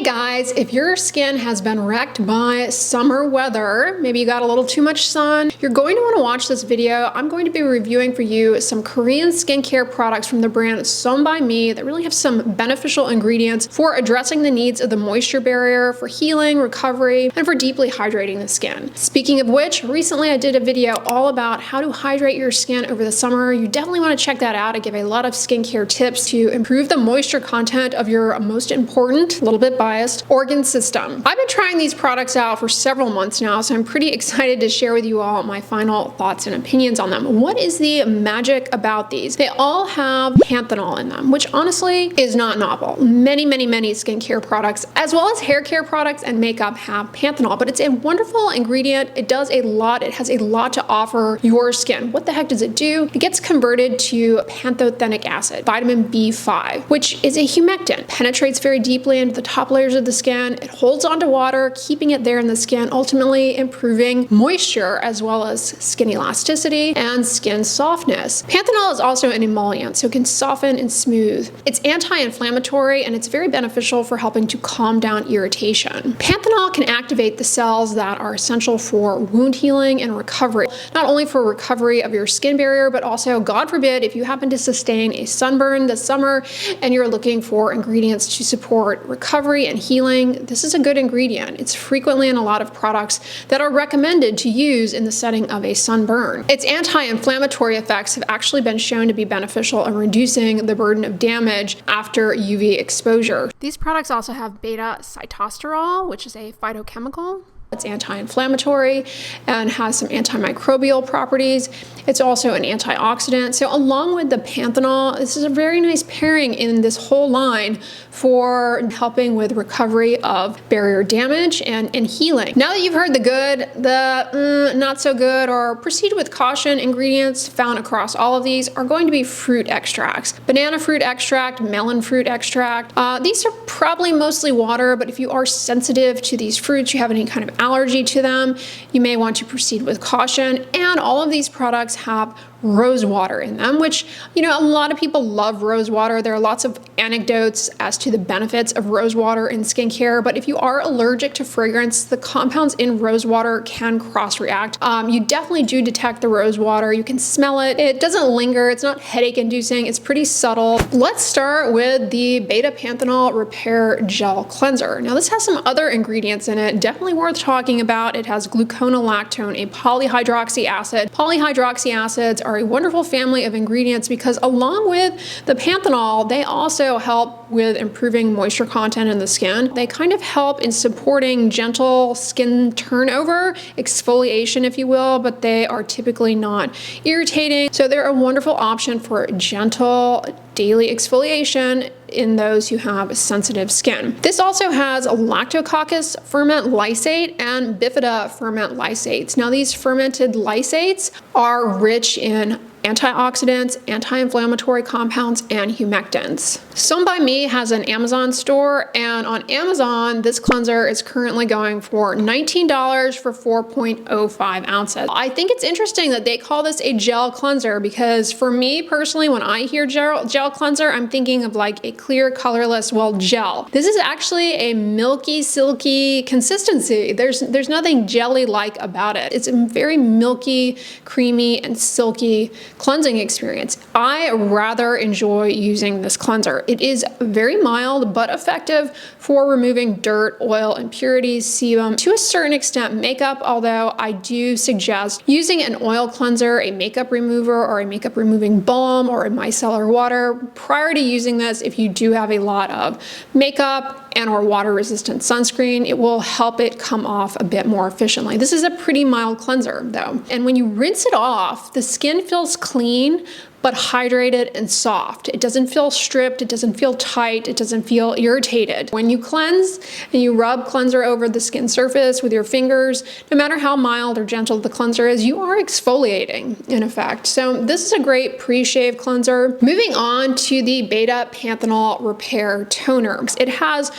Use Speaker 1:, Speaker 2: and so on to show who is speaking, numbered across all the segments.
Speaker 1: Hey guys, if your skin has been wrecked by summer weather, maybe you got a little too much sun, you're going to want to watch this video. I'm going to be reviewing for you some Korean skincare products from the brand Sewn by Me that really have some beneficial ingredients for addressing the needs of the moisture barrier, for healing, recovery, and for deeply hydrating the skin. Speaking of which, recently I did a video all about how to hydrate your skin over the summer. You definitely want to check that out. I give a lot of skincare tips to improve the moisture content of your most important, a little bit biased, organ system. I've been trying these products out for several months now, so I'm pretty excited to share with you all my final thoughts and opinions on them. What is the magic about these? They all have panthenol in them, which honestly is not novel. Many skincare products, as well as hair care products and makeup, have panthenol, but it's a wonderful ingredient. It does a lot. It has a lot to offer your skin. What the heck does it do? It gets converted to pantothenic acid, vitamin B5, which is a humectant. Penetrates very deeply into the top layers of the skin. It holds onto water, keeping it there in the skin, ultimately improving moisture as well as skin elasticity and skin softness. Panthenol is also an emollient, so it can soften and smooth. It's anti-inflammatory and it's very beneficial for helping to calm down irritation. Panthenol can activate the cells that are essential for wound healing and recovery, not only for recovery of your skin barrier, but also, God forbid, if you happen to sustain a sunburn this summer and you're looking for ingredients to support recovery and healing, this is a good ingredient. It's frequently in a lot of products that are recommended to use in the setting of a sunburn. Its anti-inflammatory effects have actually been shown to be beneficial in reducing the burden of damage after UV exposure. These products also have beta-sitosterol, which is a phytochemical. It's anti-inflammatory and has some antimicrobial properties. It's also an antioxidant. So along with the panthenol, this is a very nice pairing in this whole line for helping with recovery of barrier damage and healing. Now that you've heard the good, the not so good, or proceed with caution, ingredients found across all of these are going to be fruit extracts. Banana fruit extract, melon fruit extract. These are probably mostly water, but if you are sensitive to these fruits, you have any kind of allergy to them, you may want to proceed with caution. And all of these products have rose water in them, which, you know, a lot of people love rose water. There are lots of anecdotes as to the benefits of rose water in skincare, but if you are allergic to fragrance, the compounds in rose water can cross-react. You definitely do detect the rose water. You can smell it. It doesn't linger. It's not headache-inducing. It's pretty subtle. Let's start with the beta-panthenol repair gel cleanser. Now, this has some other ingredients in it, definitely worth talking about. It has gluconolactone, a polyhydroxy acid. Polyhydroxy acids are a wonderful family of ingredients because along with the panthenol, they also help with improving moisture content in the skin. They kind of help in supporting gentle skin turnover, exfoliation if you will, but they are typically not irritating. So they're a wonderful option for gentle daily exfoliation in those who have sensitive skin. This also has Lactococcus ferment lysate and Bifida ferment lysates. Now these fermented lysates are rich in antioxidants, anti-inflammatory compounds, and humectants. Sewn by Me has an Amazon store, and on Amazon, this cleanser is currently going for $19 for 4.05 ounces. I think it's interesting that they call this a gel cleanser because for me personally, when I hear gel cleanser, I'm thinking of like a clear, colorless, well, gel. This is actually a milky, silky consistency. There's nothing jelly-like about it. It's a very milky, creamy, and silky cleansing experience. I rather enjoy using this cleanser. It is very mild but effective for removing dirt, oil, impurities, sebum, to a certain extent makeup, although I do suggest using an oil cleanser, a makeup remover, or a makeup removing balm, or a micellar water prior to using this. If you do have a lot of makeup and or water resistant sunscreen, it will help it come off a bit more efficiently. This is a pretty mild cleanser though. And when you rinse it off, the skin feels clean, but hydrated and soft. It doesn't feel stripped, it doesn't feel tight, it doesn't feel irritated. When you cleanse and you rub cleanser over the skin surface with your fingers, no matter how mild or gentle the cleanser is, you are exfoliating in effect. So this is a great pre-shave cleanser. Moving on to the beta-panthenol repair toner. It has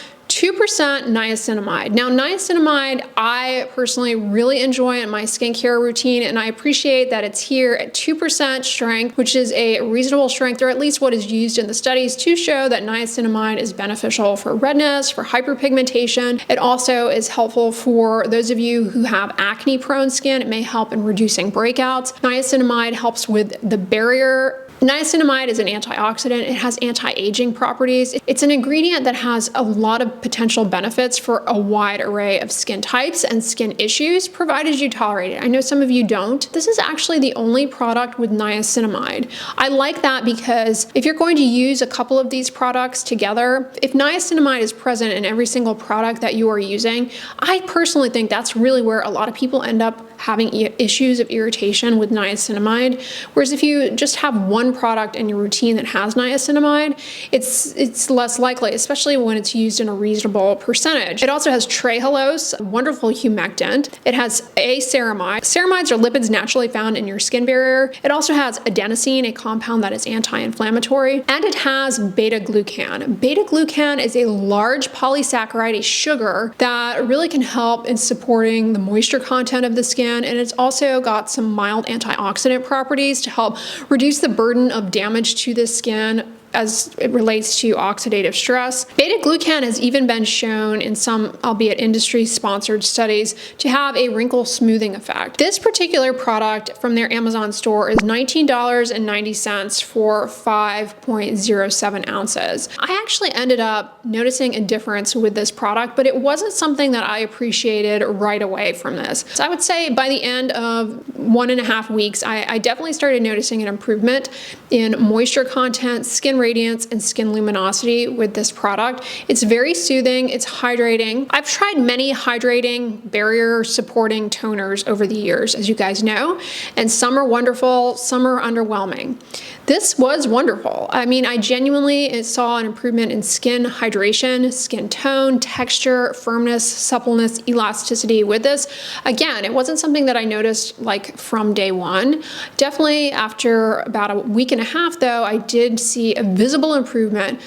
Speaker 1: 2% niacinamide. Now, niacinamide, I personally really enjoy in my skincare routine, and I appreciate that it's here at 2% strength, which is a reasonable strength, or at least what is used in the studies to show that niacinamide is beneficial for redness, for hyperpigmentation. It also is helpful for those of you who have acne-prone skin. It may help in reducing breakouts. Niacinamide helps with the barrier. Niacinamide is an antioxidant. It has anti-aging properties. It's an ingredient that has a lot of potential benefits for a wide array of skin types and skin issues, provided you tolerate it. I know some of you don't. This is actually the only product with niacinamide. I like that because if you're going to use a couple of these products together, if niacinamide is present in every single product that you are using, I personally think that's really where a lot of people end up having issues of irritation with niacinamide. Whereas if you just have one product in your routine that has niacinamide, it's less likely, especially when it's used in a reasonable percentage. It also has trehalose, a wonderful humectant. It has aceramide. Ceramides are lipids naturally found in your skin barrier. It also has adenosine, a compound that is anti-inflammatory, and it has beta-glucan. Beta-glucan is a large polysaccharide, a sugar that really can help in supporting the moisture content of the skin, and it's also got some mild antioxidant properties to help reduce the burden of damage to the skin as it relates to oxidative stress. Beta-glucan has even been shown in some, albeit industry-sponsored studies, to have a wrinkle smoothing effect. This particular product from their Amazon store is $19.90 for 5.07 ounces. I actually ended up noticing a difference with this product, but it wasn't something that I appreciated right away from this. So I would say by the end of 1.5 weeks, I definitely started noticing an improvement in moisture content, skin radiance, and skin luminosity with this product. It's very soothing, it's hydrating. I've tried many hydrating, barrier supporting toners over the years, as you guys know, and some are wonderful, some are underwhelming. This was wonderful. I mean, I genuinely saw an improvement in skin hydration, skin tone, texture, firmness, suppleness, elasticity with this. Again, it wasn't something that I noticed like from day one. Definitely after about a week and a half though, I did see a visible improvement.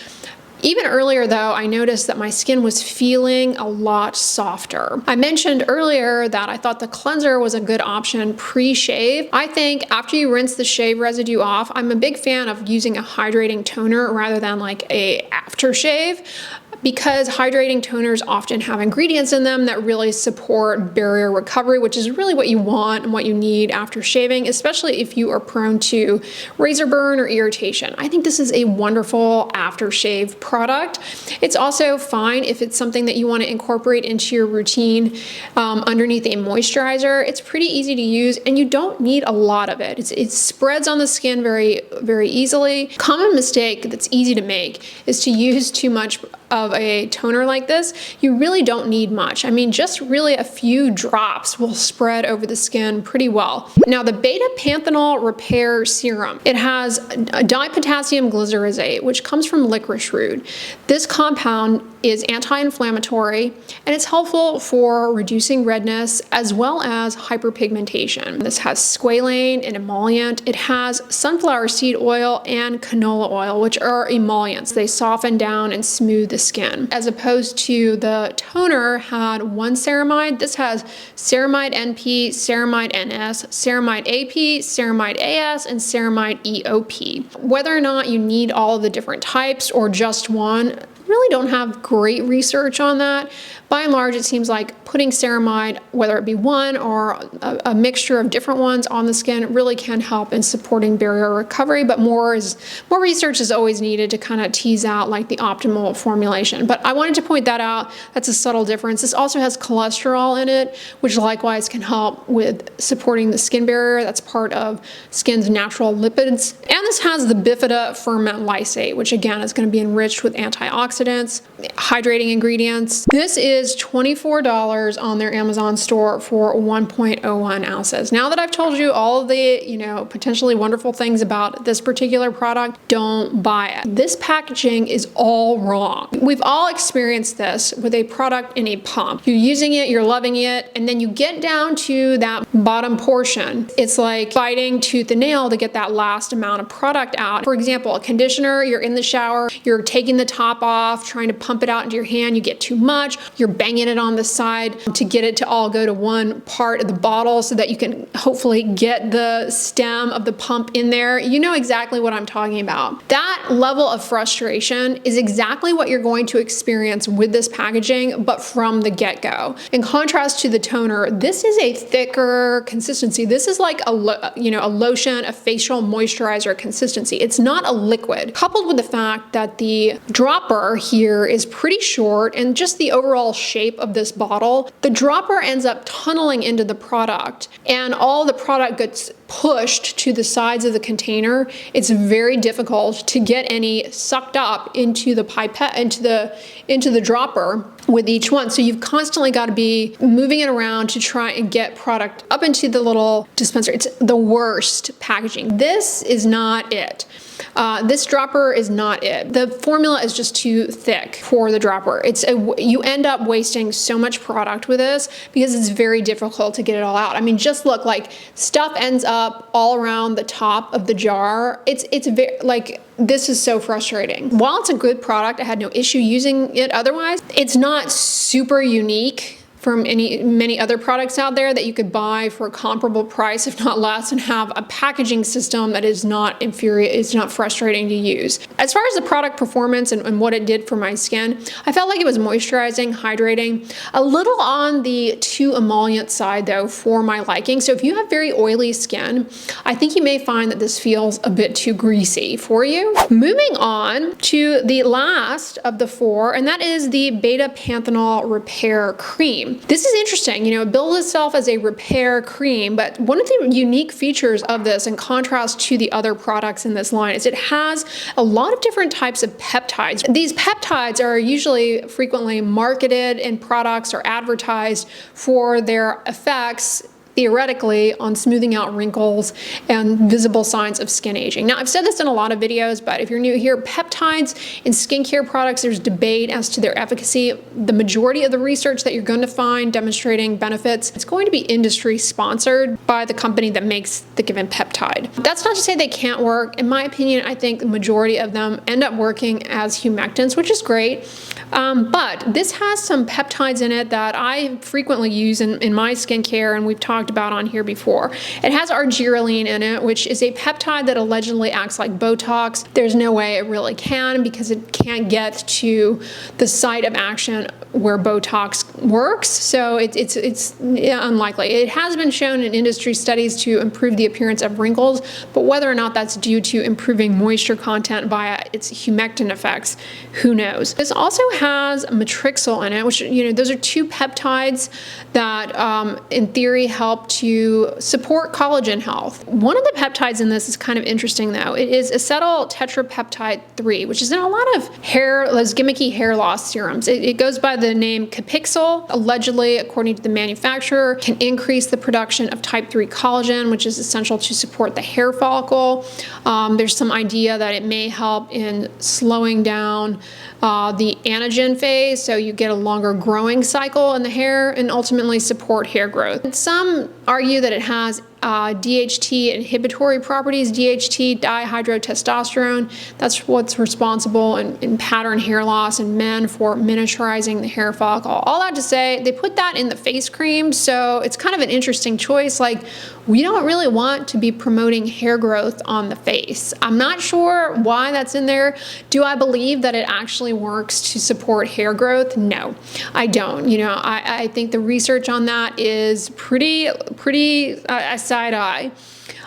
Speaker 1: Even earlier though, I noticed that my skin was feeling a lot softer. I mentioned earlier that I thought the cleanser was a good option pre-shave. I think after you rinse the shave residue off, I'm a big fan of using a hydrating toner rather than like a aftershave, because hydrating toners often have ingredients in them that really support barrier recovery, which is really what you want and what you need after shaving, especially if you are prone to razor burn or irritation. I think this is a wonderful aftershave product. It's also fine if it's something that you want to incorporate into your routine underneath a moisturizer. It's pretty easy to use and you don't need a lot of it. It spreads on the skin very, very easily. Common mistake that's easy to make is to use too much of a toner like this. You really don't need much. I mean, just really a few drops will spread over the skin pretty well. Now, the beta-panthenol repair serum, it has dipotassium glycyrrhizate, which comes from licorice root. This compound is anti-inflammatory and it's helpful for reducing redness as well as hyperpigmentation. This has squalane, an emollient. It has sunflower seed oil and canola oil, which are emollients. They soften down and smooth the skin. As opposed to the toner had one ceramide, this has ceramide NP, ceramide NS, ceramide AP, ceramide AS, and ceramide EOP. Whether or not you need all of the different types or just one, really don't have great research on that. By and large, it seems like putting ceramide, whether it be one or a mixture of different ones on the skin, really can help in supporting barrier recovery, but more research is always needed to kind of tease out like the optimal formulation. But I wanted to point that out. That's a subtle difference. This also has cholesterol in it, which likewise can help with supporting the skin barrier. That's part of skin's natural lipids. And this has the bifida ferment lysate, which again is going to be enriched with antioxidants, hydrating ingredients. This is $24 on their Amazon store for 1.01 ounces. Now that I've told you all of the, potentially wonderful things about this particular product, don't buy it. This packaging is all wrong. We've all experienced this with a product in a pump. You're using it, you're loving it, and then you get down to that bottom portion. It's like fighting tooth and nail to get that last amount of product out. For example, a conditioner, you're in the shower, you're taking the top off, off, trying to pump it out into your hand, you get too much, you're banging it on the side to get it to all go to one part of the bottle so that you can hopefully get the stem of the pump in there. You know exactly what I'm talking about. That level of frustration is exactly what you're going to experience with this packaging, but from the get-go. In contrast to the toner, this is a thicker consistency. This is like a lotion, a facial moisturizer consistency. It's not a liquid. Coupled with the fact that the dropper here is pretty short and just the overall shape of this bottle, the dropper ends up tunneling into the product and all the product gets pushed to the sides of the container. It's very difficult to get any sucked up into the pipette, into the dropper with each one. So you've constantly got to be moving it around to try and get product up into the little dispenser. It's the worst packaging. This is not it. This dropper is not it. The formula is just too thick for the dropper. You end up wasting so much product with this because it's very difficult to get it all out. I mean, just look, like stuff ends up all around the top of the jar. It's very, like, this is so frustrating. While it's a good product, I had no issue using it otherwise. It's not super unique from many other products out there that you could buy for a comparable price, if not less, and have a packaging system that is not it's not frustrating to use. As far as the product performance and what it did for my skin, I felt like it was moisturizing, hydrating, a little on the too emollient side though for my liking. So if you have very oily skin, I think you may find that this feels a bit too greasy for you. Moving on to the last of the four, and that is the Beta Panthenol Repair Cream. This is interesting, it bills itself as a repair cream, but one of the unique features of this, in contrast to the other products in this line, is it has a lot of different types of peptides. These peptides are usually frequently marketed in products or advertised for their effects, theoretically, on smoothing out wrinkles and visible signs of skin aging. Now, I've said this in a lot of videos, but if you're new here, peptides in skincare products, there's debate as to their efficacy. The majority of the research that you're going to find demonstrating benefits, it's going to be industry sponsored by the company that makes the given peptide. That's not to say they can't work. In my opinion, I think the majority of them end up working as humectants, which is great. But this has some peptides in it that I frequently use in my skincare, and we've talked about on here before. It has argireline in it, which is a peptide that allegedly acts like Botox. There's no way it really can, because it can't get to the site of action where Botox works. So it's unlikely. It has been shown in industry studies to improve the appearance of wrinkles, but whether or not that's due to improving moisture content via its humectant effects, who knows. This also has matrixyl in it, which, those are two peptides that in theory help to support collagen health. One of the peptides in this is kind of interesting though. It is acetyl tetrapeptide 3, which is in a lot of those gimmicky hair loss serums. It goes by the name Capixyl. Allegedly, according to the manufacturer, can increase the production of type 3 collagen, which is essential to support the hair follicle. There's some idea that it may help in slowing down the anagen phase, so you get a longer growing cycle in the hair and ultimately support hair growth. And some argue that it has DHT inhibitory properties, DHT, dihydrotestosterone. That's what's responsible in pattern hair loss in men for miniaturizing the hair follicle. All that to say, they put that in the face cream, so it's kind of an interesting choice. Like, we don't really want to be promoting hair growth on the face. I'm not sure why that's in there. Do I believe that it actually works to support hair growth? No, I don't. I think the research on that is pretty side eye.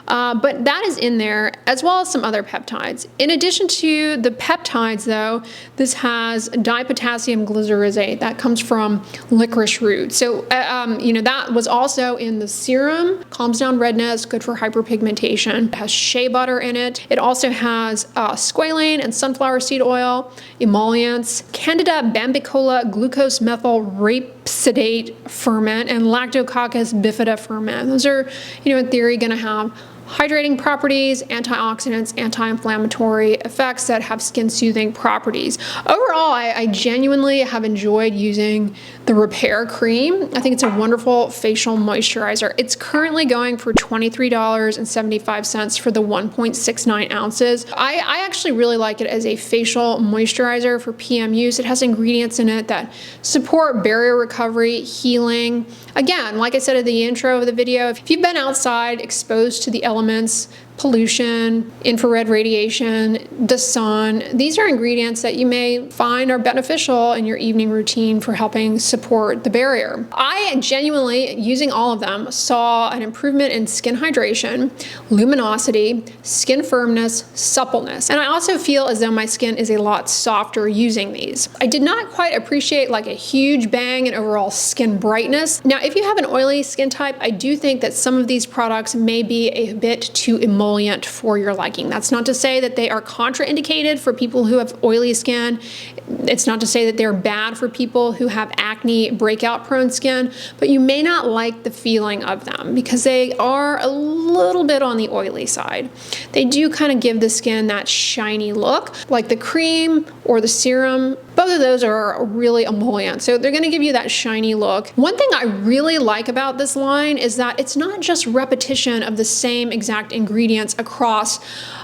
Speaker 1: But that is in there, as well as some other peptides. In addition to the peptides, though, this has dipotassium glycyrrhizate that comes from licorice root. So, that was also in the serum. Calms down redness, good for hyperpigmentation. It has shea butter in it. It also has squalane and sunflower seed oil, emollients, Candida bambicola glucose methyl rapesidate ferment, and Lactococcus bifida ferment. Those are, in theory, going to have hydrating properties, antioxidants, anti-inflammatory effects that have skin soothing properties. Overall, I genuinely have enjoyed using the Repair Cream. I think it's a wonderful facial moisturizer. It's currently going for $23.75 for the 1.69 ounces. I actually really like it as a facial moisturizer for PM use. It has ingredients in it that support barrier recovery, healing. Again, like I said at the intro of the video, if you've been outside exposed to the elements, pollution, infrared radiation, the sun, these are ingredients that you may find are beneficial in your evening routine for helping support the barrier. I genuinely, using all of them, saw an improvement in skin hydration, luminosity, skin firmness, suppleness, and I also feel as though my skin is a lot softer using these. I did not quite appreciate like a huge bang in overall skin brightness. Now, if you have an oily skin type, I do think that some of these products may be a bit too emollient for your liking. That's not to say that they are contraindicated for people who have oily skin. It's not to say that they're bad for people who have acne, breakout prone skin, but you may not like the feeling of them because they are a little bit on the oily side. They do kind of give the skin that shiny look, like the cream or the serum. Both of those are really emollient, so they're gonna give you that shiny look. One thing I really like about this line is that it's not just repetition of the same exact ingredients across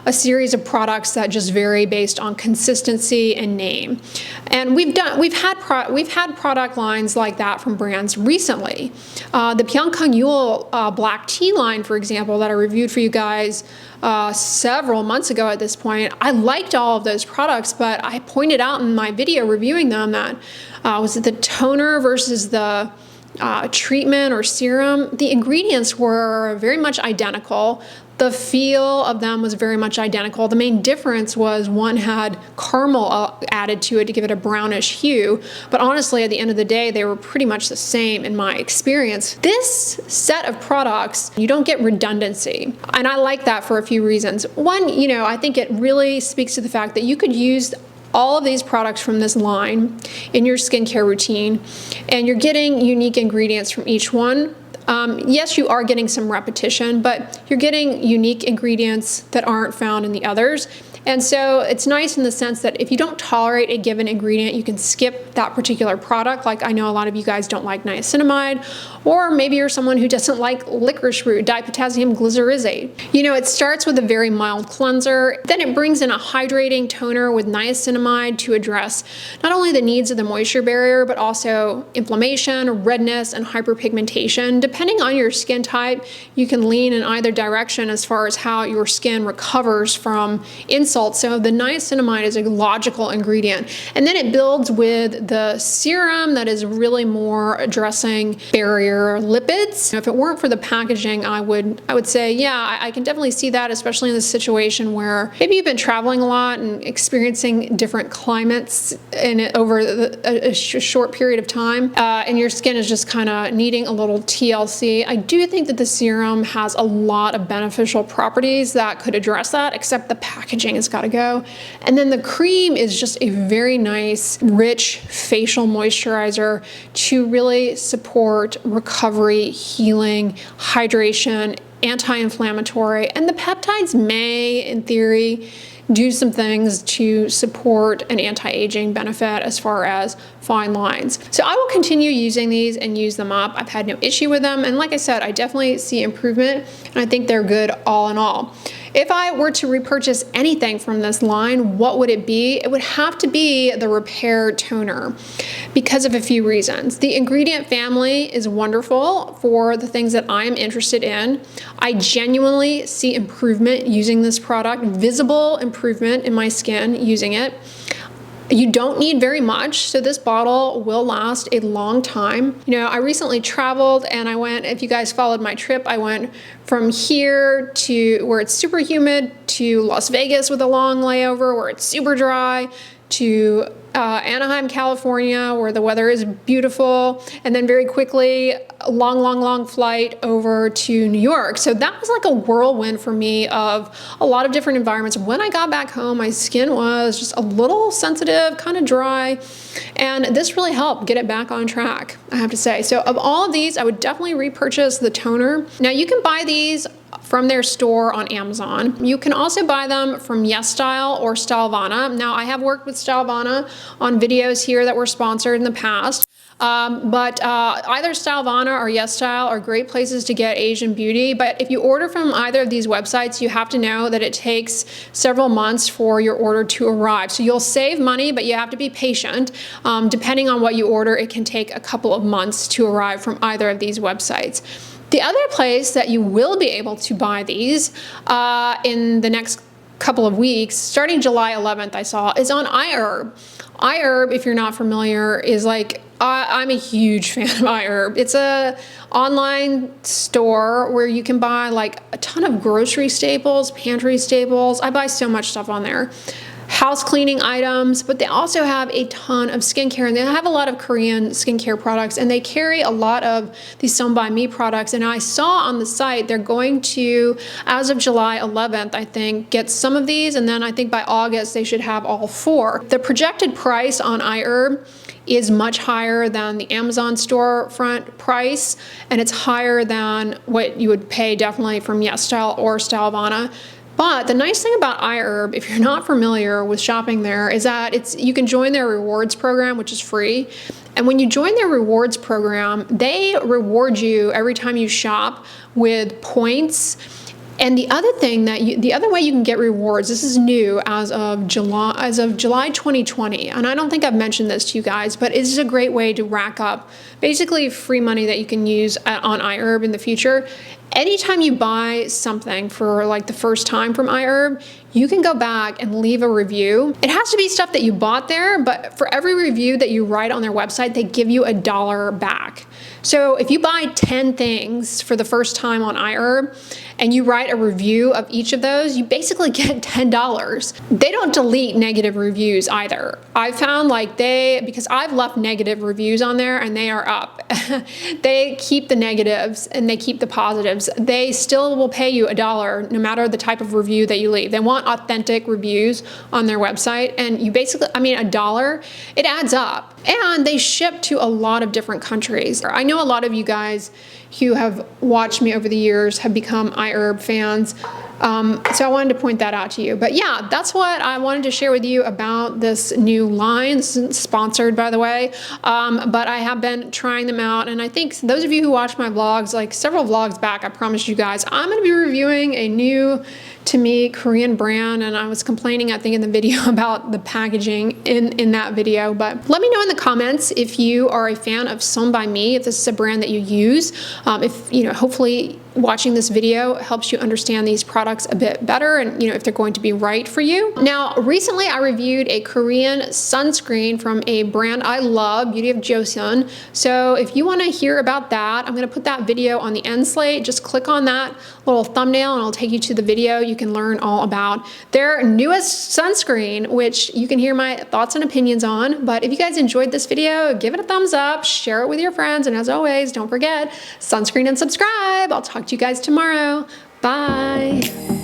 Speaker 1: a series of products that just vary based on consistency and name. And we've had product lines like that from brands recently. The Pyongyang black tea line, for example, that I reviewed for you guys several months ago at this point. I liked all of those products, but I pointed out in my video reviewing them that was it the toner versus the treatment or serum? The ingredients were very much identical. The feel of them was very much identical. The main difference was one had caramel added to it to give it a brownish hue, but honestly, at the end of the day, they were pretty much the same in my experience. This set of products, you don't get redundancy, and I like that for a few reasons. One, I think it really speaks to the fact that you could use all of these products from this line in your skincare routine, and you're getting unique ingredients from each one. Yes, you are getting some repetition, but you're getting unique ingredients that aren't found in the others. And so it's nice in the sense that if you don't tolerate a given ingredient, you can skip that particular product. Like I know a lot of you guys don't like niacinamide, or maybe you're someone who doesn't like licorice root, dipotassium glycyrrhizate. It starts with a very mild cleanser, then it brings in a hydrating toner with niacinamide to address not only the needs of the moisture barrier, but also inflammation, redness, and hyperpigmentation. Depending on your skin type, you can lean in either direction as far as how your skin recovers from insults. So the niacinamide is a logical ingredient. And then it builds with the serum that is really more addressing barrier lipids. If it weren't for the packaging, I would say, yeah, I can definitely see that, especially in this situation where maybe you've been traveling a lot and experiencing different climates over a short period of time, and your skin is just kind of needing a little TLC. I do think that the serum has a lot of beneficial properties that could address that, except the packaging has got to go. And then the cream is just a very nice, rich facial moisturizer to really support recovery, healing, hydration, anti-inflammatory, and the peptides may, in theory, do some things to support an anti-aging benefit as far as fine lines. So I will continue using these and use them up. I've had no issue with them, and like I said, I definitely see improvement, and I think they're good all in all. If I were to repurchase anything from this line, what would it be? It would have to be the Repair Toner because of a few reasons. The ingredient family is wonderful for the things that I'm interested in. I genuinely see improvement using this product, visible improvement in my skin using it. You don't need very much, so this bottle will last a long time. I recently traveled and I went, if you guys followed my trip, I went from here to where it's super humid to Las Vegas with a long layover where it's super dry, to Anaheim, California, where the weather is beautiful, and then very quickly, a long flight over to New York. So that was like a whirlwind for me of a lot of different environments. When I got back home, my skin was just a little sensitive, kind of dry, and this really helped get it back on track, I have to say. So of all of these, I would definitely repurchase the toner. Now you can buy these from their store on Amazon. You can also buy them from YesStyle or Stylevana. Now, I have worked with Stylevana on videos here that were sponsored in the past. But either Stylevana or YesStyle are great places to get Asian beauty. But if you order from either of these websites, you have to know that it takes several months for your order to arrive. So you'll save money, but you have to be patient. Depending on what you order, it can take a couple of months to arrive from either of these websites. The other place that you will be able to buy these in the next couple of weeks, starting July 11th, I saw, is on iHerb. iHerb, if you're not familiar, is like, I'm a huge fan of iHerb. It's a online store where you can buy like a ton of grocery staples, pantry staples. I buy so much stuff on there. House cleaning items, but they also have a ton of skincare, and they have a lot of Korean skincare products, and they carry a lot of these Sewn by Me products. And I saw on the site they're going to, as of July 11th, I think, get some of these, and then I think by August they should have all 4. The projected price on iHerb is much higher than the Amazon storefront price, and it's higher than what you would pay definitely from YesStyle or Stylevana. But the nice thing about iHerb, if you're not familiar with shopping there, is that you can join their rewards program, which is free. And when you join their rewards program, they reward you every time you shop with points. And the other thing the other way you can get rewards, this is new as of July 2020, and I don't think I've mentioned this to you guys, but it's a great way to rack up basically free money that you can use on iHerb in the future. Anytime you buy something for like the first time from iHerb, you can go back and leave a review. It has to be stuff that you bought there, but for every review that you write on their website, they give you $1 back. So if you buy 10 things for the first time on iHerb and you write a review of each of those, you basically get $10. They don't delete negative reviews either. I found like because I've left negative reviews on there and they are up. They keep the negatives and they keep the positives. They still will pay you $1 no matter the type of review that you leave. They want authentic reviews on their website, and you basically, $1, it adds up. And they ship to a lot of different countries. I know a lot of you guys who have watched me over the years have become iHerb fans. So I wanted to point that out to you. But yeah, that's what I wanted to share with you about this new line. This isn't sponsored, by the way, but I have been trying them out. And I think those of you who watch my vlogs, like several vlogs back, I promised you guys, I'm going to be reviewing a new, to me, Korean brand. And I was complaining, I think, in the video about the packaging in that video. But let me know in the comments if you are a fan of Sewn by Me, if this is a brand that you use. If, hopefully watching this video helps you understand these products a bit better and, if they're going to be right for you. Now, recently I reviewed a Korean sunscreen from a brand I love, Beauty of Joseon. So if you want to hear about that, I'm going to put that video on the end slate. Just click on that little thumbnail and I'll take you to the video. You can learn all about their newest sunscreen, which you can hear my thoughts and opinions on. But if you guys enjoyed this video, give it a thumbs up, share it with your friends, and as always, don't forget, sunscreen and subscribe. I'll talk to you guys tomorrow. Bye.